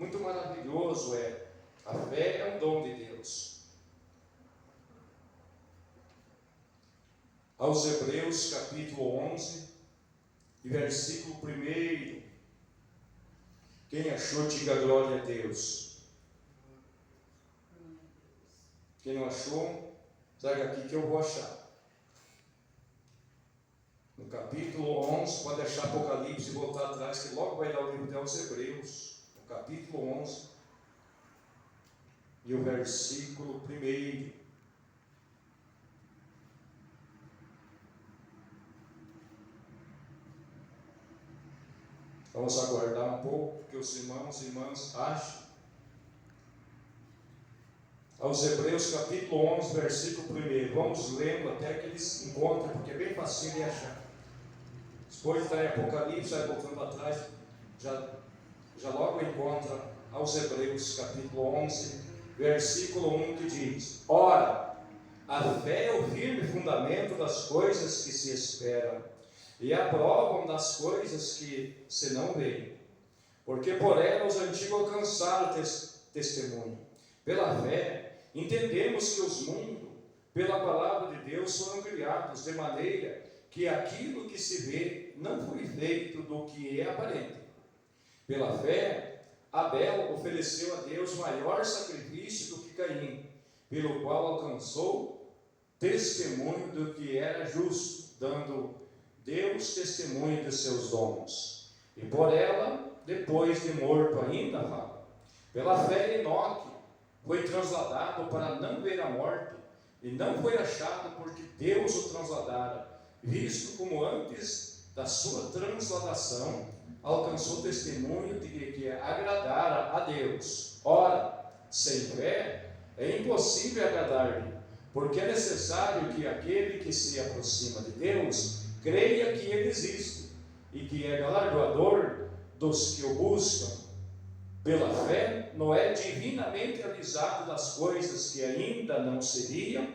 muito maravilhoso é. A fé é um dom de Deus. Aos Hebreus capítulo 11 e versículo 1. Quem achou, diga glória a Deus. Quem não achou, traga aqui que eu vou achar. No capítulo 11, pode deixar Apocalipse e voltar atrás, que logo vai dar o livro aos Hebreus. No capítulo 11 e o versículo 1. Vamos aguardar um pouco, que os irmãos e irmãs achem. Aos Hebreus capítulo 11, versículo 1. Vamos lendo até que eles encontrem, porque é bem fácil de achar. Depois está em Apocalipse, vai voltando atrás, já logo encontra aos Hebreus capítulo 11, versículo 1, que diz: Ora, a fé é o firme fundamento das coisas que se esperam, e a prova das coisas que se não veem, porque por ela os antigos alcançaram testemunho. Pela fé, entendemos que os mundos, pela palavra de Deus, foram criados, de maneira que aquilo que se vê não foi feito do que é aparente. Pela fé, Abel ofereceu a Deus maior sacrifício do que Caim, pelo qual alcançou testemunho do que era justo, dando Deus testemunho de seus dons. E por ela, depois de morto ainda fala. Pela fé, Enoque foi transladado para não ver a morte, e não foi achado porque Deus o transladara, visto como antes da sua transladação alcançou testemunho de que agradara a Deus. Ora, sem fé é impossível agradar-lhe, porque é necessário que aquele que se aproxima de Deus creia que Ele existe e que é galardoador dos que o buscam. Pela fé, Noé, divinamente avisado das coisas que ainda não seriam,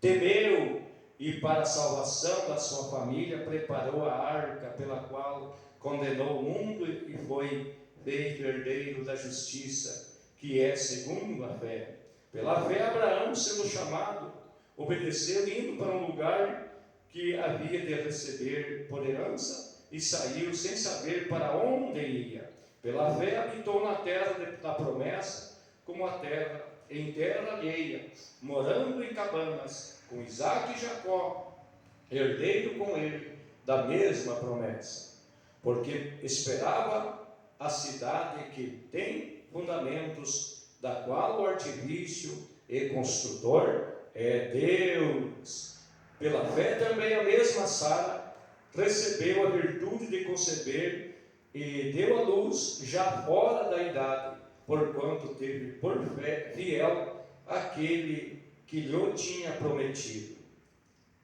temeu e para a salvação da sua família preparou a arca, pela qual condenou o mundo e foi feito herdeiro da justiça, que é segundo a fé. Pela fé, Abraão, sendo chamado, obedeceu, indo para um lugar que havia de receber por herança, e saiu sem saber para onde ia. Pela fé, habitou na terra da promessa, como a terra, em terra alheia, morando em cabanas, com Isaque e Jacó, herdeiro com ele da mesma promessa, porque esperava a cidade que tem fundamentos, da qual o artifício e construtor é Deus. Pela fé também a mesma Sara recebeu a virtude de conceber e deu à luz já fora da idade, porquanto teve por fé fiel aquele que lhe tinha prometido.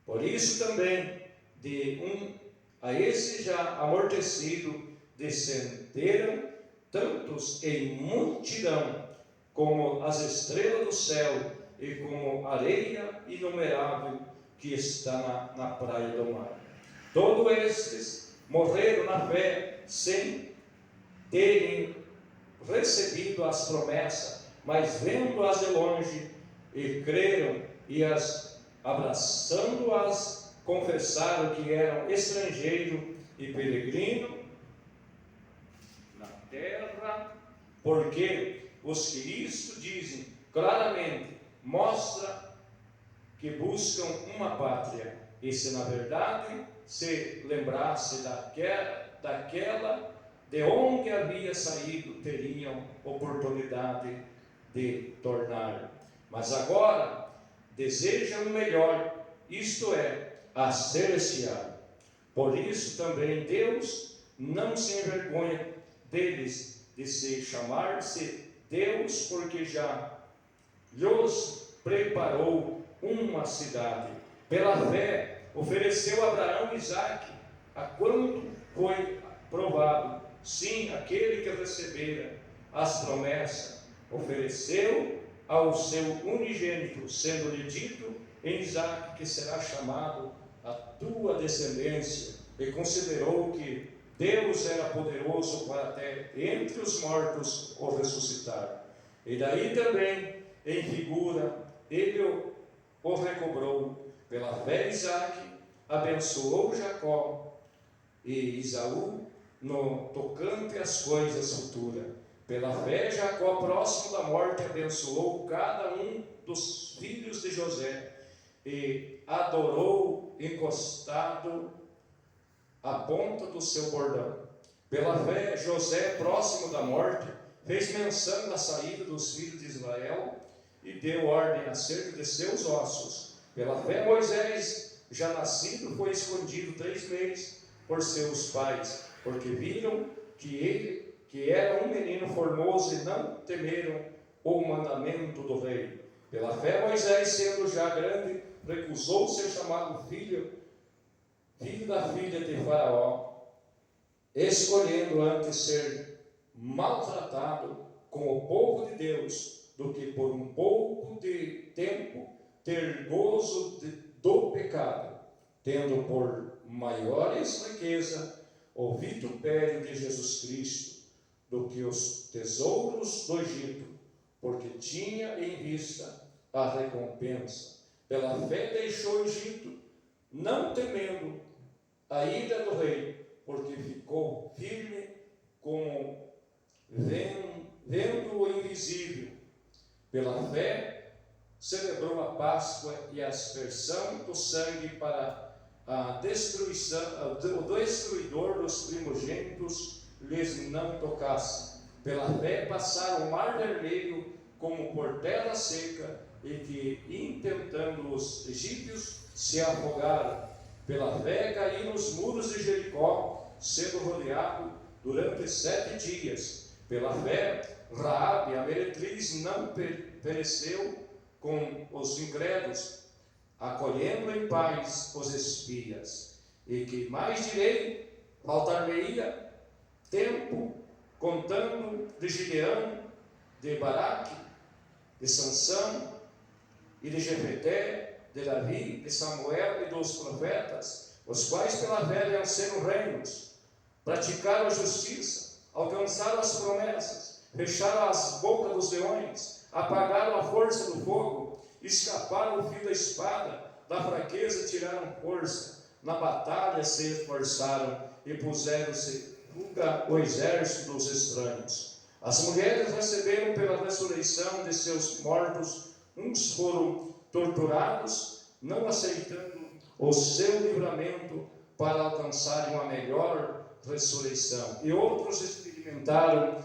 Por isso também, a esse já amortecido, descenderam tantos em multidão, como as estrelas do céu, e como areia inumerável que está na praia do mar. Todos estes morreram na fé, sem terem recebido as promessas, mas vendo-as de longe, e creram, e as abraçando-as, confessaram que eram estrangeiro e peregrino na terra, porque os que isto dizem claramente mostra que buscam uma pátria, e se na verdade se lembrasse daquela de onde havia saído, teriam oportunidade de tornar. Mas agora desejam o melhor, isto é, a celestial. Por isso também Deus não se envergonha deles de se chamar-se Deus, porque já lhes preparou uma cidade. Pela fé ofereceu Abraão Isaque, a quanto foi provado. Sim, aquele que recebera as promessas ofereceu ao seu unigênito, sendo-lhe dito em Isaque que será chamado a tua descendência, e considerou que Deus era poderoso para até entre os mortos o ressuscitar. E daí também, em figura, ele o recobrou. Pela fé, Isaac abençoou Jacó e Esaú no tocante às coisas futuras. Pela fé, Jacó, próximo da morte, abençoou cada um dos filhos de José e adorou encostado à ponta do seu bordão. Pela fé, José, próximo da morte, fez menção da saída dos filhos de Israel e deu ordem acerca de seus ossos. Pela fé, Moisés, já nascido, foi escondido 3 meses por seus pais, porque viram que era um menino formoso e não temeram o mandamento do rei. Pela fé, Moisés, sendo já grande, recusou ser chamado filho da filha de Faraó, escolhendo antes ser maltratado com o povo de Deus, do que por um pouco de tempo ter gozo do pecado, tendo por maiores riqueza o vitupério de Jesus Cristo, do que os tesouros do Egito, porque tinha em vista a recompensa. Pela fé deixou o Egito, não temendo a ira do rei, porque ficou firme como vendo o invisível. Pela fé celebrou a Páscoa e a aspersão do sangue para a destruição, o destruidor dos primogênitos lhes não tocasse. Pela fé passaram o mar vermelho como por terra seca, e que, intentando os egípcios, se afogaram. Pela fé caíram os muros de Jericó, sendo rodeado durante 7 dias. Pela fé, Raabe, a meretriz, não pereceu com os incrédulos, acolhendo em paz os espias. E que mais direi, faltar-me-ia tempo contando de Gideão, de Baraque, de Sansão e de Jefté, de Davi, de Samuel e dos profetas, os quais pela fé venceram reinos, praticaram a justiça, alcançaram as promessas, fecharam as bocas dos leões, apagaram a força do fogo, escaparam o fio da espada, da fraqueza tiraram força, na batalha se esforçaram e puseram-se fuga o exército dos estranhos. As mulheres receberam pela ressurreição de seus mortos, uns foram torturados, não aceitando o seu livramento para alcançarem uma melhor ressurreição, e outros experimentaram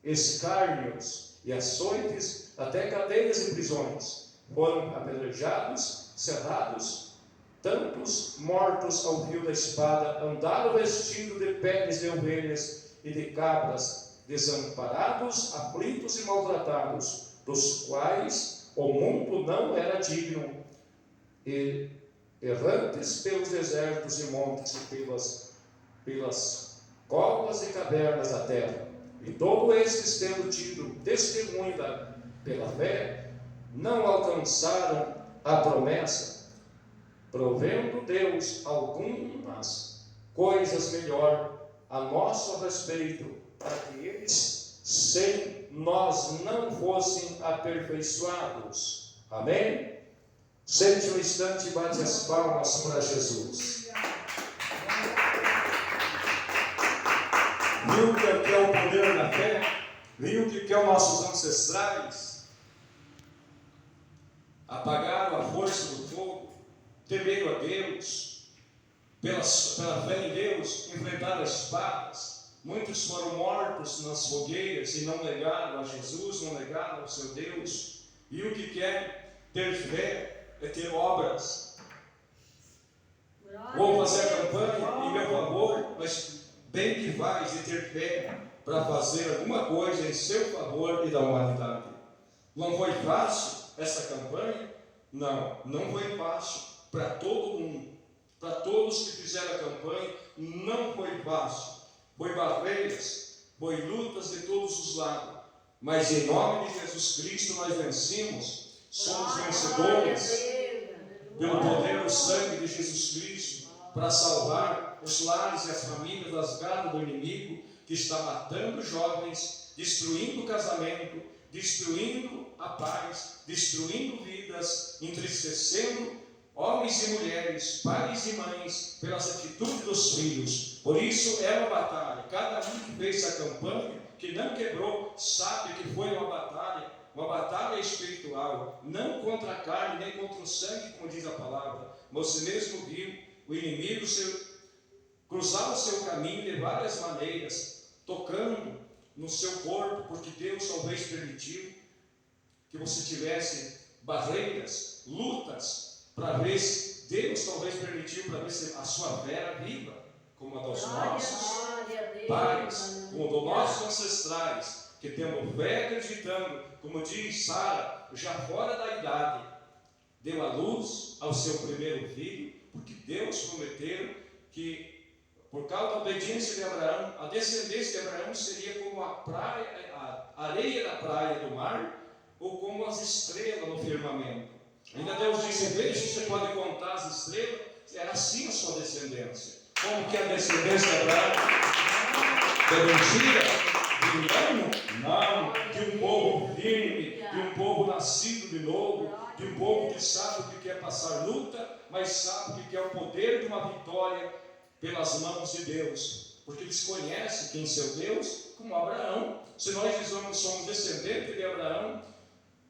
escárnios e açoites, até cadeias e prisões. Foram apedrejados, cerrados, tantos mortos ao fio da espada, andaram vestidos de peles de ovelhas e de cabras, desamparados, aflitos e maltratados, dos quais o mundo não era digno, e errantes pelos desertos e montes e pelas covas e cavernas da terra. E todos estes, tendo tido testemunho pela fé, não alcançaram a promessa, provendo Deus algumas coisas melhor a nosso respeito, para que eles, sem nós, não fossem aperfeiçoados. Amém? Sente um instante e bate as palmas para Jesus. Viu o que é o poder da fé? Viu o que é os nossos ancestrais? Apagaram a força do fogo, temeram a Deus, pela fé em Deus, enfrentaram as espadas. Muitos foram mortos nas fogueiras e não negaram a Jesus, não negaram ao seu Deus. E o que quer ter fé é ter obras. Vou fazer a campanha em meu favor, mas bem que faz de ter fé para fazer alguma coisa em seu favor e da humanidade. Não foi fácil essa campanha? Não foi fácil para todo mundo. Para todos que fizeram a campanha, não foi fácil. Foi barreiras, foi lutas de todos os lados. Mas em nome de Jesus Cristo nós vencemos. Somos vencedores pelo poder do sangue de Jesus Cristo para salvar livrar os lares e as famílias das garras do inimigo que está matando jovens, destruindo o casamento, destruindo a paz, destruindo vidas, entristecendo homens e mulheres, pais e mães, pelas atitudes dos filhos. Por isso é uma batalha. Cada um que fez essa campanha, que não quebrou, sabe que foi uma batalha espiritual, não contra a carne, nem contra o sangue, como diz a palavra. Você mesmo viu o inimigo cruzar o seu caminho de várias maneiras, tocando no seu corpo, porque Deus talvez permitiu que você tivesse barreiras, lutas, para ver se Deus talvez permitiu para ver se a sua fé era viva, como a dos nossos pais, como dos nossos ancestrais, que temos fé acreditando, como diz Sara, já fora da idade, deu a luz ao seu primeiro filho, porque Deus prometeu que, por causa da obediência de Abraão, a descendência de Abraão seria como a areia da praia do mar, ou como as estrelas no firmamento. Ainda Deus disse: veja, você pode contar as estrelas, era assim a sua descendência. Como que a descendência de Abraão? É mentira? De engano? Não, de um povo firme, de um povo nascido de novo, de um povo que sabe o que é passar luta, mas sabe o que é o poder de uma vitória pelas mãos de Deus, porque eles conhecem quem seu Deus, como Abraão. Se nós somos descendentes de Abraão,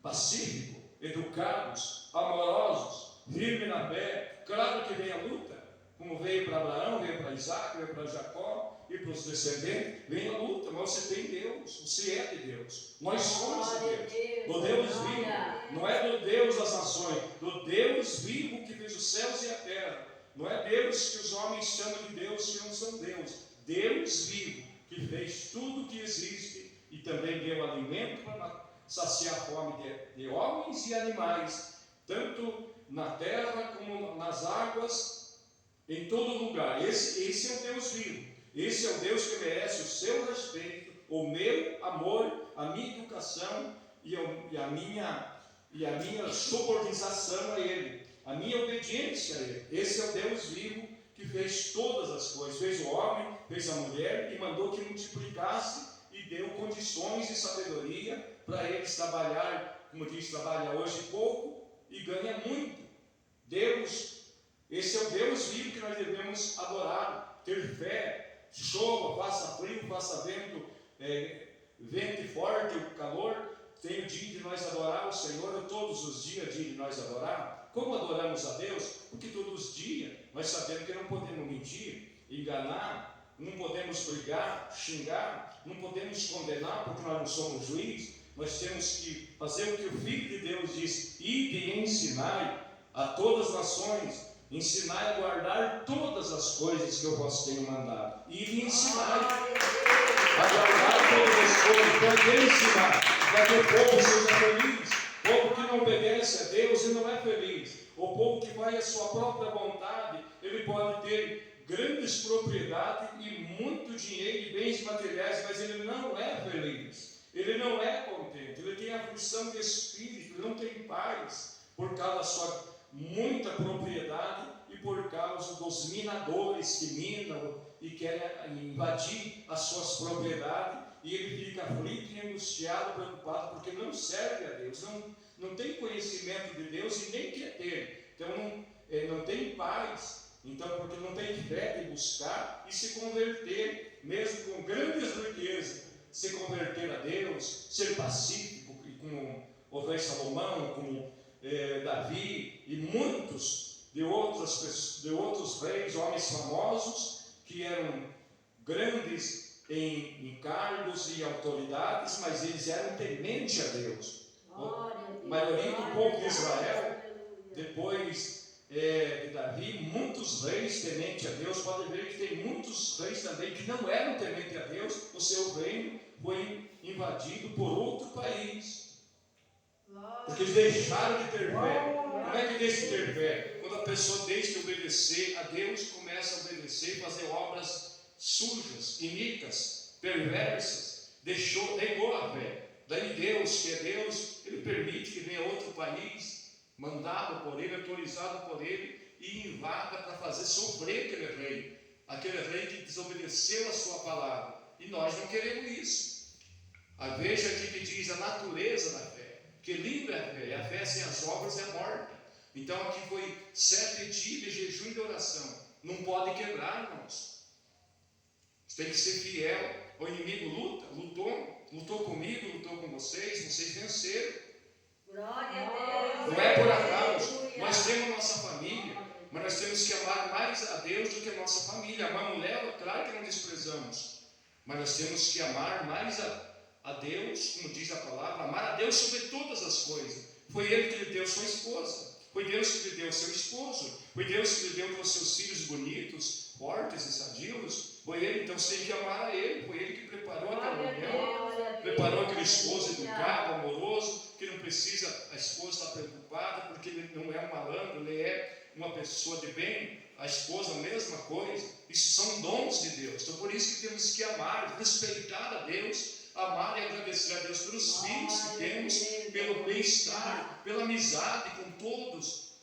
pacífico, educados, amorosos, firmes na fé, claro que vem a luta, como veio para Abraão, veio para Isaac, veio para Jacó e para os descendentes, vem a luta, mas você tem Deus, você é de Deus, nós somos de Deus, do Deus vivo, não é do Deus das nações, do Deus vivo que fez os céus e a terra. Não é Deus que os homens chamam de Deus que não são Deus. Deus vivo, que fez tudo que existe e também deu alimento para saciar a fome de homens e animais, tanto na terra como nas águas, em todo lugar. Esse é o Deus vivo. Esse é o Deus que merece o seu respeito, o meu amor, a minha educação e a minha subordinação a Ele. A minha obediência a Ele. Esse é o Deus vivo que fez todas as coisas. Fez o homem, fez a mulher e mandou que multiplicasse e deu condições de sabedoria para eles trabalhar, como diz, trabalha hoje pouco e ganha muito. Deus, esse é o Deus vivo que nós devemos adorar, ter fé, chova, faça frio, faça vento, vento forte, o calor. Tem o dia de nós adorar o Senhor, todos os dias de nós adorar. Como adoramos a Deus? Porque todos os dias nós sabemos que não podemos mentir, enganar, não podemos brigar, xingar, não podemos condenar porque nós não somos juiz. Nós temos que fazer o que o Filho de Deus diz: ide e ensinai a todas as nações, ensinai a guardar todas as coisas que eu vos tenho mandado. Ide e ensinai a guardar todas as coisas, para que ensinar, para que o povo seja feliz. O povo que não obedece a Deus, ele não é feliz. O povo que vai à sua própria vontade, ele pode ter grandes propriedades e muito dinheiro e bens materiais, mas ele não é feliz. Ele não é contente. Ele tem aflição de espírito, ele não tem paz, por causa da sua muita propriedade e por causa dos minadores que minam e querem invadir as suas propriedades. E ele fica aflito e angustiado, preocupado, porque não serve a Deus, não tem conhecimento de Deus e nem quer ter. Então não tem paz, então porque não tem fé de buscar e se converter, mesmo com grandes riquezas, se converter a Deus, ser pacífico, como o rei Salomão, como Davi e muitos de outros reis, homens famosos, que eram grandes em cargos e autoridades, mas eles eram tementes a Deus. A maioria do povo de Israel, depois de Davi, muitos reis tementes a Deus. Pode ver que tem muitos reis também que não eram tementes a Deus. O seu reino foi invadido por outro país, porque eles deixaram de ter fé. Como é que deixa de ter fé? Quando a pessoa deixa de obedecer a Deus, começa a obedecer e fazer obras sujas, iníquas, perversas, negou a fé. Daí Deus, que é Deus, Ele permite que venha outro país, mandado por Ele, autorizado por Ele, e invada para fazer sofrer aquele rei. aquele rei que desobedeceu a sua palavra. E nós não queremos isso. Veja aqui que diz a natureza da fé. Que linda é a fé. A fé sem as obras é morta. Então aqui foi 7 dias de jejum e de oração. Não pode quebrar, irmãos. Você tem que ser fiel. O inimigo lutou comigo, lutou com vocês venceram. Glória a Deus. Não é por acaso. Nós temos nossa família, mas nós temos que amar mais a Deus do que a nossa família. Amamos ela, claro que não desprezamos, mas nós temos que amar mais a Deus, como diz a palavra, amar a Deus sobre todas as coisas. Foi Ele que lhe deu sua esposa, foi Deus que lhe deu seu esposo, foi Deus que lhe deu para os seus filhos bonitos, fortes e sadios. Foi Ele, então você tem que amar a Ele. Foi Ele que preparou aquela mulher, preparou aquele esposo educado, amoroso, que não precisa a esposa estar preocupada, porque ele não é um malandro, ele é uma pessoa de bem. A esposa, a mesma coisa. Isso são dons de Deus. Então por isso que temos que amar, respeitar a Deus, amar e agradecer a Deus pelos filhos que temos, pelo bem-estar, pela amizade com todos,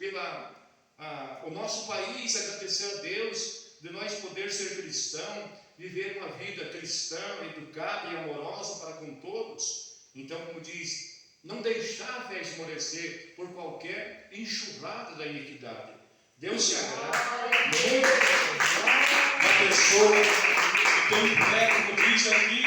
o nosso país, agradecer a Deus de nós poder ser cristão, viver uma vida cristã, educada e amorosa para com todos. Então, como diz, não deixar a fé esmorecer por qualquer enxurrada da iniquidade. Deus se agrada muito na pessoa que tem fé, como diz aqui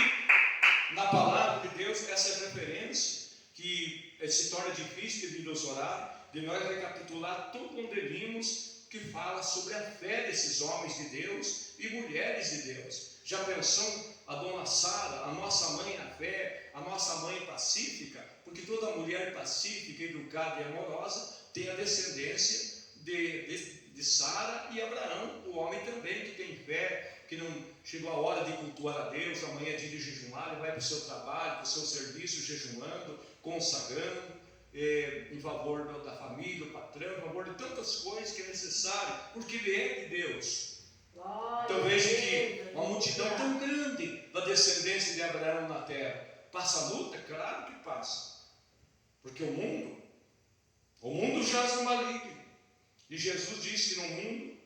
na palavra de Deus, essa referência que se torna difícil de nos orar, de nós recapitular tudo onde vimos, que fala sobre a fé desses homens de Deus e mulheres de Deus. Já pensou a dona Sara, a nossa mãe na fé, a nossa mãe pacífica? Porque toda mulher pacífica, educada e amorosa tem a descendência de Sara e Abraão, o homem também que tem fé, que não chegou a hora de cultuar a Deus, amanhã é dia de jejuar, ele vai para o seu trabalho, para o seu serviço, jejuando, consagrando, em favor da família, do patrão, em favor de tantas coisas que é necessário, porque ele é de Deus. Então veja que uma multidão tão grande da descendência de Abraão na terra passa luta? Claro que passa, porque o mundo jaz no maligno, e Jesus disse que no mundo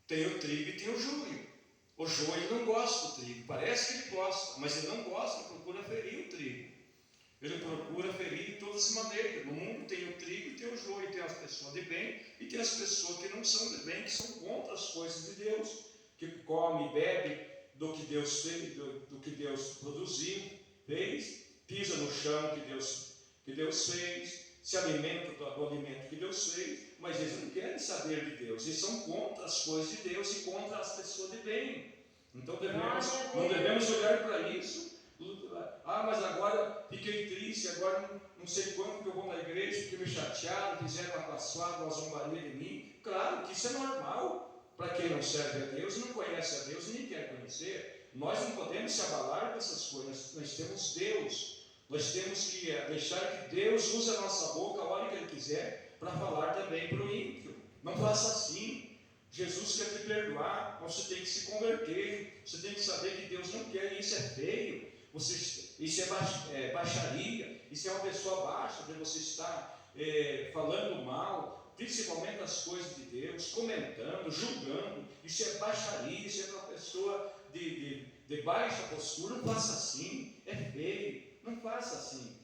tem o trigo e tem o joio. O joio não gosta do trigo, parece que ele gosta, mas ele não gosta, ele procura ferir o trigo. Ele procura ferir de todas as maneiras. No mundo tem o trigo e tem o joio, tem as pessoas de bem e tem as pessoas que não são de bem, que são contra as coisas de Deus, que come e bebe do que Deus fez, do que Deus produziu, fez, pisa no chão que Deus fez, se alimenta do alimento que Deus fez, mas eles não querem saber de Deus, eles são contra as coisas de Deus e contra as pessoas de bem. Então não devemos olhar para isso. Mas agora fiquei triste, agora não sei quanto que eu vou na igreja, porque me chatearam, fizeram uma caçoada, uma zombaria de mim. Claro que isso é normal para quem não serve a Deus, não conhece a Deus, nem quer conhecer. Nós não podemos se abalar dessas coisas, nós temos Deus, nós temos que deixar que Deus use a nossa boca a hora que Ele quiser para falar também para o ímpio. Não faça assim. Jesus quer te perdoar, mas você tem que se converter, você tem que saber que Deus não quer, e isso é feio. Isso é baixaria, isso é uma pessoa baixa, de você estar falando mal, principalmente as coisas de Deus, comentando, julgando. Isso é baixaria, isso é uma pessoa de baixa postura. Não faça assim, é feio, não faça assim.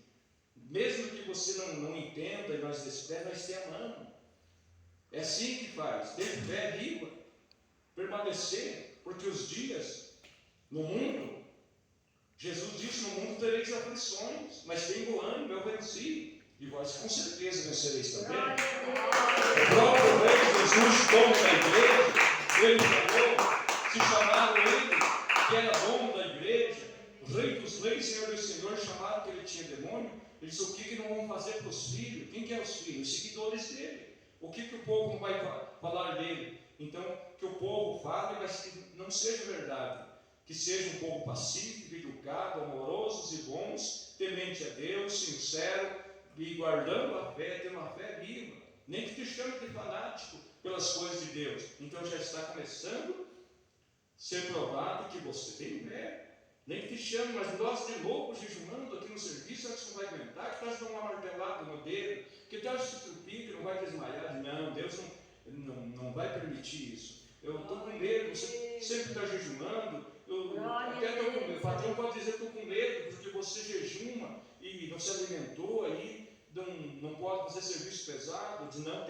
Mesmo que você não entenda e nós desprezamos, nós te amamos. É assim que faz, ter fé viva, permanecer, porque os dias no mundo, Jesus disse: no mundo tereis aflições, mas tenho ânimo, eu venci, e vós com certeza vencereis também. O próprio rei Jesus, dono da igreja, ele falou, se chamaram ele, que era dono da igreja, o rei dos reis, Senhor dos senhores, chamaram que ele tinha demônio. Ele disse: o que não vão fazer para os filhos? Quem que é os filhos? Os seguidores dele. O que o povo não vai falar dele? Então, que o povo fale, mas que não seja verdade. Que seja um povo pacífico, educado, amorosos e bons, temente a Deus, sincero, e guardando a fé, tendo uma fé viva. Nem que te chame de fanático pelas coisas de Deus. Então já está começando a ser provado que você tem fé. Nem que te chame, mas nós de novo jejuando aqui no serviço, acho que não vai aguentar, que está dando uma martelada no dedo, que está se trupir, que não vai desmaiar. Não, Deus não vai permitir isso. eu estou com medo, você sempre está jejuando, Glória até a estou com Deus. medo, o patrão pode dizer estou com medo, porque você jejuma e não se alimentou aí, não pode fazer serviço pesado, diz, não,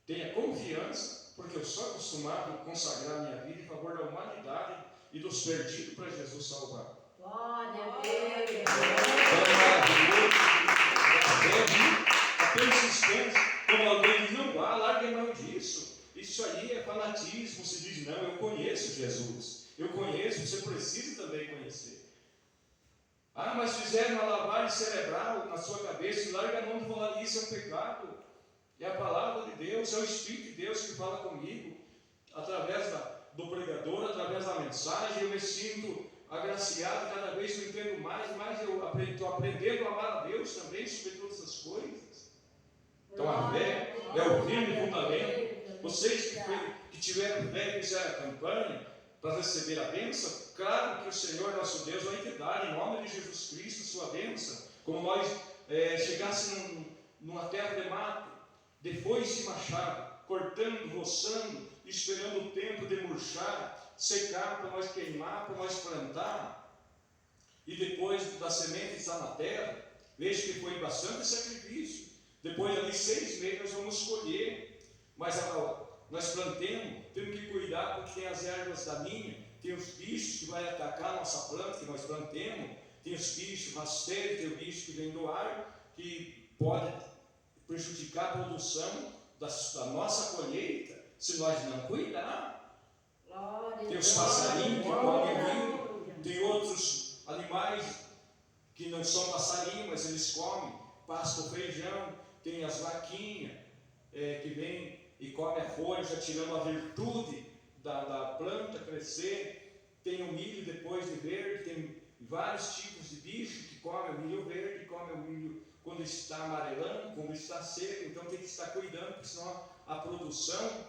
tenha confiança, porque eu sou acostumado a consagrar minha vida em favor da humanidade e dos perdidos para Jesus salvar. Glória a Deus. É maravilhoso, a persistência, como alguém diz, não vá, largue a mão disso. Isso aí é fanatismo. Você diz, não, eu conheço Jesus, eu conheço, você precisa também conhecer. Ah, mas fizeram uma lavagem cerebral na sua cabeça, e larga a mão de falar, isso é um pecado. É a palavra de Deus, é o Espírito de Deus que fala comigo, através do pregador, através da mensagem. Eu me sinto agraciado, cada vez eu entendo mais eu estou aprendendo a amar a Deus também sobre todas as coisas. Então a fé é o firme fundamento. Vocês que tiveram fé e fizeram a campanha para receber a bênção, claro que o Senhor nosso Deus vai te dar, em nome de Jesus Cristo, sua bênção. Como nós chegássemos numa terra de mato, depois de machado, cortando, roçando, esperando o tempo de murchar, secar para nós queimar, para nós plantar, e depois da semente estar na terra, veja que foi bastante sacrifício. Depois ali 6 meses nós vamos colher, mas nós plantemos, temos que cuidar porque tem as ervas daninhas, tem os bichos que vão atacar a nossa planta que nós plantemos, tem os bichos rasteiros, tem o bicho que vem do ar, que pode prejudicar a produção da nossa colheita, se nós não cuidar. Tem os passarinhos que comem milho, tem outros animais que não são passarinhos, mas eles comem pasto, feijão, tem as vaquinhas que vêm e comem a folha, já tirando a virtude da planta crescer. Tem o milho depois de verde, tem vários tipos de bicho que comem o milho verde, comem o milho quando está amarelando, quando está seco. Então tem que estar cuidando, porque senão a produção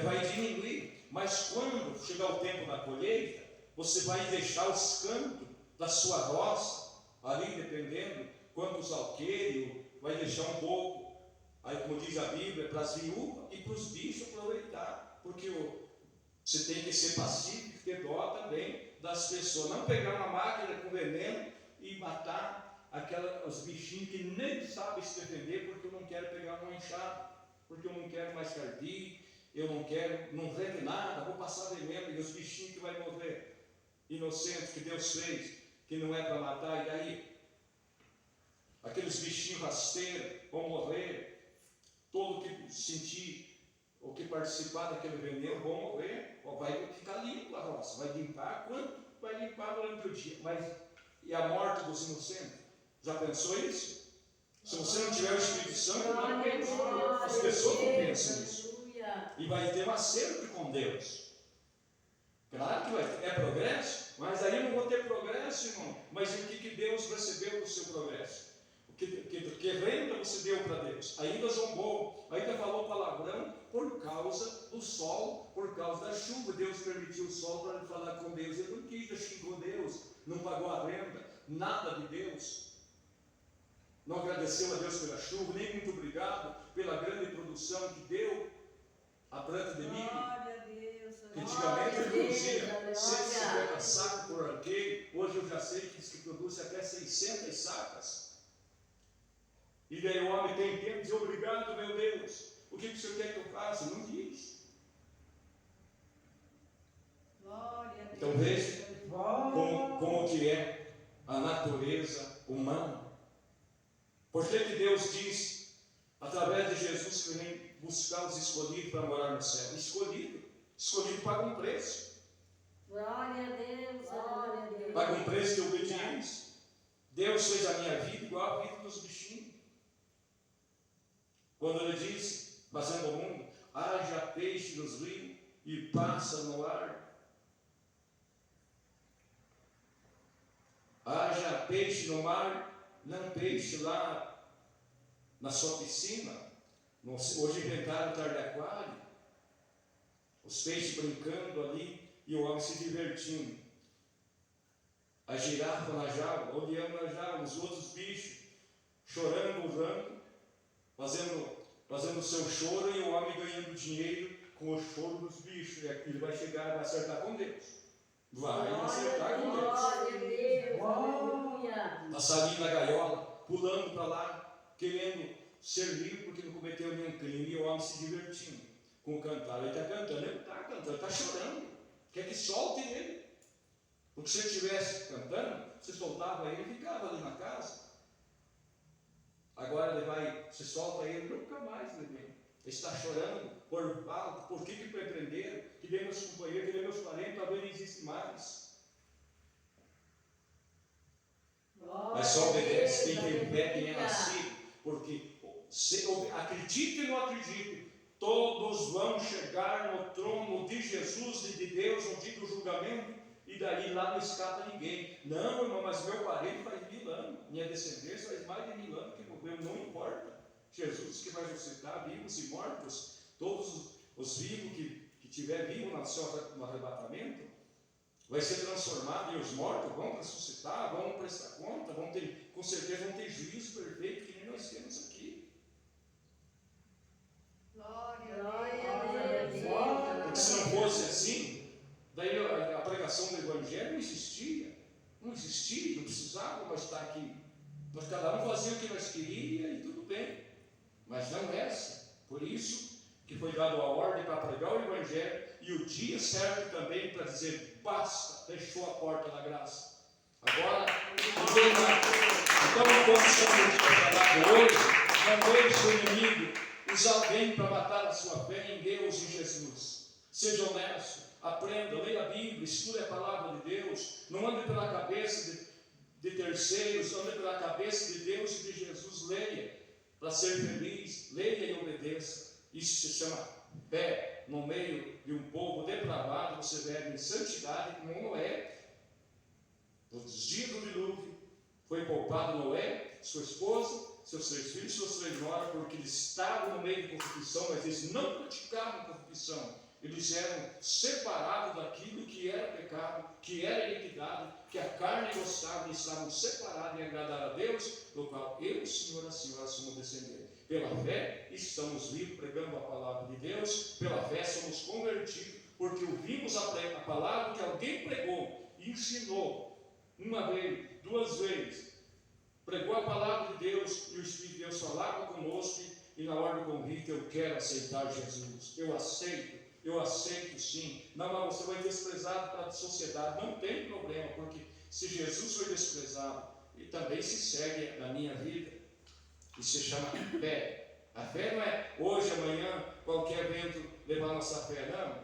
vai diminuir. Mas quando chegar o tempo da colheita, você vai deixar os cantos da sua roça, ali dependendo quantos alqueires, vai deixar um pouco, aí como diz a Bíblia, para as viúvas e para os bichos aproveitar, porque você tem que ser pacífico, ter dó também das pessoas, não pegar uma máquina com veneno e matar os bichinhos que nem sabem se defender, porque eu não quero pegar uma enxada, porque eu não quero mais cardir, eu não rende nada, vou passar veneno, e os bichinhos que vai morrer, inocentes, que Deus fez, que não é para matar, e aí? Aqueles bichinhos rasteiros vão morrer, todo que sentir, ou que participar daquele veneno, vão morrer, ou vai ficar limpo a roça, vai limpar, quanto vai limpar durante o dia, mas e a morte dos inocentes? Já pensou isso? Se você não tiver o Espírito Santo, não pensa. As pessoas não pensam nisso. E vai ter um acerto com Deus. Claro que vai ter. É progresso, mas aí eu não vou ter progresso, irmão. Mas o que Deus recebeu do seu progresso? Que renda você deu para Deus? Ainda zombou, ainda falou palavrão por causa do sol, por causa da chuva. Deus permitiu o sol para ele falar com Deus. Ele não quis, xingou Deus, não pagou a renda, nada de Deus. Não agradeceu a Deus pela chuva, nem muito obrigado pela grande produção que deu a planta de milho. Antigamente ele produzia 150 sacos por arqueiro, hoje eu já sei que diz que produz até 600 sacas. E daí o homem tem tempo de dizer, obrigado, meu Deus, o que o Senhor quer que eu faça? Não diz. Então veja como que é a natureza humana. Por que Deus diz, através de Jesus, que vem buscar os escolhidos para morar no céu? Escolhido paga um preço. Glória a Deus, glória a Deus. Paga um preço de obediência. Deus fez a minha vida igual a vida dos bichinhos. Quando Ele diz, fazendo o mundo, haja peixe nos rios e passa no ar. Haja peixe no mar, não peixe lá na sua piscina. Hoje inventaram o tarde aquário, os peixes brincando ali e o homem se divertindo. A girafa na jaula, o leão na jaula, os outros bichos chorando, urrando, fazendo o seu choro, e o homem ganhando dinheiro com o choro dos bichos. Ele vai chegar e vai acertar com Deus. Vai acertar com Deus. Glória a Deus. Aleluia. Está saindo da gaiola, pulando para lá, querendo ser livre porque não cometeu nenhum crime. E o homem se divertindo com o cantar. Ele está cantando, ele está cantando, ele está chorando. Quer que solte ele. Porque se ele estivesse cantando, você soltava ele e ficava ali na casa. Agora ele vai, se solta ele, nunca mais ele vem. Ele está chorando por que me prenderam, que nem meus companheiros, que nem meus parentes, talvez não existe mais. Mas só obedece quem tem fé, quem é nascido. Porque, acredite ou não acredite, todos vão chegar no trono de Jesus e de Deus no dia do julgamento. E daí lá não escapa ninguém. Não, irmão, mas meu parente faz 1000 anos. Minha descendência faz mais de 1000 anos que morreu. Não importa. Jesus que vai ressuscitar vivos e mortos. Todos os vivos que estiver vivo no arrebatamento, vai ser transformado. E os mortos vão ressuscitar, vão prestar conta, com certeza vão ter juízo perfeito que nem nós temos aqui. Glória a Deus. Porque se não fosse assim, daí a pregação do Evangelho não existia, não precisava mais estar aqui. Nós cada um fazia o que nós queríamos e tudo bem, mas não é assim. Por isso que foi dado a ordem para pregar o Evangelho e o dia certo também para dizer basta, fechou a porta da graça. Agora, ninguém mais. Então, como estamos preparados hoje, não deixe o inimigo usar alguém para matar a sua fé em Deus e Jesus. Seja honesto. Aprenda, leia a Bíblia, estude a palavra de Deus, não ande pela cabeça de terceiros, ande pela cabeça de Deus e de Jesus. Leia para ser feliz, leia e obedeça. Isso se chama fé. No meio de um povo depravado, você deve em santidade, como Noé. Nos dias do dilúvio, foi poupado Noé, sua esposa, seus 3 filhos, suas 3 noras, porque eles estavam no meio de corrupção, mas eles não praticavam corrupção. Eles eram separados daquilo que era pecado, que era iniquidade, que a carne gostava, e estavam separados em agradar a Deus, do qual eu, o Senhor e a senhora somos descendentes. Pela fé, estamos vivos, pregando a palavra de Deus, pela fé somos convertidos, porque ouvimos a palavra que alguém pregou e ensinou, uma vez, 2 vezes, pregou a palavra de Deus, e o Espírito de Deus falava conosco, e na hora do convite eu quero aceitar Jesus, eu aceito sim. Não, mas você vai desprezado para a sociedade. Não tem problema, porque se Jesus foi desprezado, ele também se segue na minha vida. Isso se chama fé. A fé não é hoje, amanhã, qualquer vento levar nossa fé, não.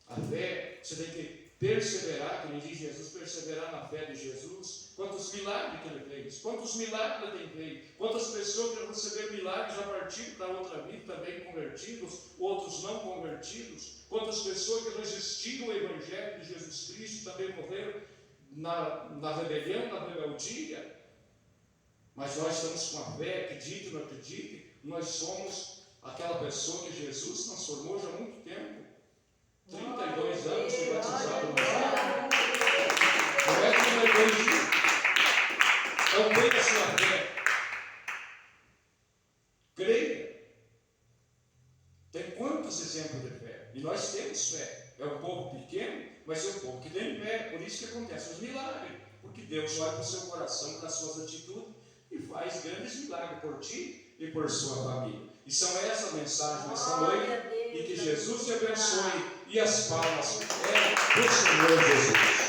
A fé, você tem que perseverar, como diz Jesus, perseverar na fé de Jesus. Quantos milagres que ele fez, quantos milagres ele tem feito, quantas pessoas que receberam milagres já partiram para outra vida, também convertidos, outros não convertidos, quantas pessoas que resistiram ao Evangelho de Jesus Cristo, também morreram na rebelião, na rebeldia. Mas nós estamos com a fé, acredite ou não acredite, nós somos aquela pessoa que Jesus transformou já há muito tempo. 32 anos foi batizado no Espírito. Não é que não é dois. Então, tenha a sua fé. Creia. Tem quantos exemplos de fé? E nós temos fé. É um povo pequeno, mas é um povo que tem fé. Por isso que acontecem os milagres. Porque Deus olha para o seu coração, para as suas atitudes e faz grandes milagres por ti e por sua família. E são essa mensagem nessa noite. E que Jesus te abençoe. E as palmas é do Senhor Jesus.